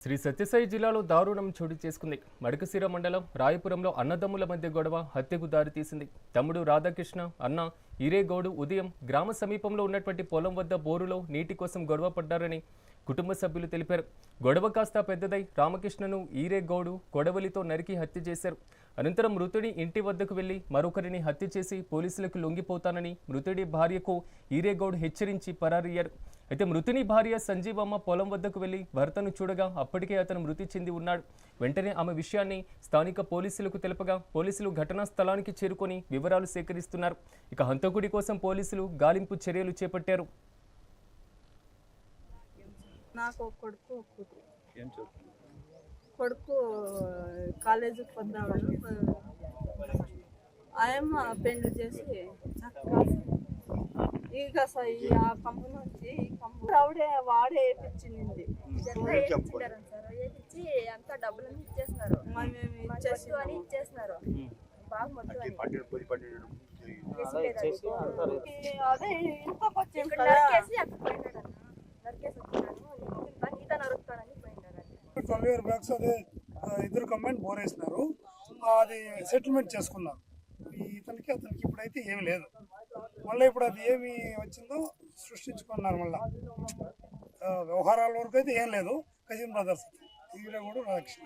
శ్రీ సత్యసాయి జిల్లాలో దారుణం చోటు చేసుకుంది. మడకశిర మండలం రాయపురంలో అన్నదమ్ముల మధ్య గొడవ హత్యకు దారితీసింది. తమ్ముడు రాధాకృష్ణ, అన్న ఈరేగౌడు ఉదయం గ్రామ సమీపంలో ఉన్నటువంటి పొలం వద్ద బోరులో నీటి కోసం గొడవ పడ్డారని కుటుంబ సభ్యులు తెలిపారు. గొడవ కాస్త పెద్దదై రామకృష్ణను ఈరేగౌడు కొడవలితో నరికి హత్య చేశారు. అనంతరం మృతుడి ఇంటి వద్దకు వెళ్లి మరొకరిని హత్య చేసి పోలీసులకు లొంగిపోతానని మృతుడి భార్యకు ఈరేగౌడ్ హెచ్చరించి పరారయ్యారు. అయితే మృతుని భార్య సంజీవమ్మ పొలం వద్దకు వెళ్లి భర్తను చూడగా అప్పటికే అతను మృతి చెంది ఉన్నాడు. వెంటనే ఆమె విషయాన్ని స్థానిక పోలీసులకు తెలపగా పోలీసులు ఘటనా స్థలానికి చేరుకొని వివరాలు సేకరిస్తున్నారు. ఇక హంతకుడి కోసం పోలీసులు గాలింపు చర్యలు చేపట్టారు. నాకు కొడుకు కాలేజీకి పొద్దామని ఆయమ్మ పెళ్లి చేసి ఇక ఆ కంపు నుంచి ఆవిడే వాడే వేయించింది. అంతా డబ్బులు ఇచ్చేస్తున్నారు, ఇచ్చేస్తున్నారు. బాగా మొత్తం అదే ఇంతకు వచ్చి అదే ఇద్దరు కంబైన్ బోర్ వేసినారు. అది సెటిల్మెంట్ చేసుకున్నారు. అతనికి ఇప్పుడైతే ఏమి లేదు. మళ్ళీ ఇప్పుడు అది ఏమి వచ్చిందో సృష్టించుకున్నారు. మళ్ళీ వ్యవహారాల వరకు అయితే ఏం లేదు. కజిన్ బ్రదర్స్ ఈడ కూడా రాక్షణ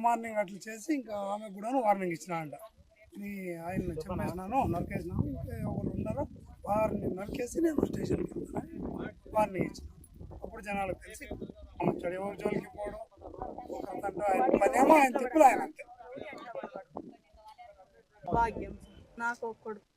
మార్నింగ్ అట్లా చేసి ఇంకా ఆమె కూడా వార్నింగ్ ఇచ్చిన అంట. ఆయన చెప్పేసినాను, నరికేసినాను, ఎవరు ఉన్నారో వారిని నరికేసి నేను స్టేషన్కి వెళ్తాను వార్నింగ్ ఇచ్చిన. అప్పుడు జనాలకు తెలిసి ఎవరి జోలికి పోవడం ఒకరికంటూ ఆయన పనేమో ఆయన తిప్పులు ఆయన అంతే. భాగ్యం నాకు కొడుకు.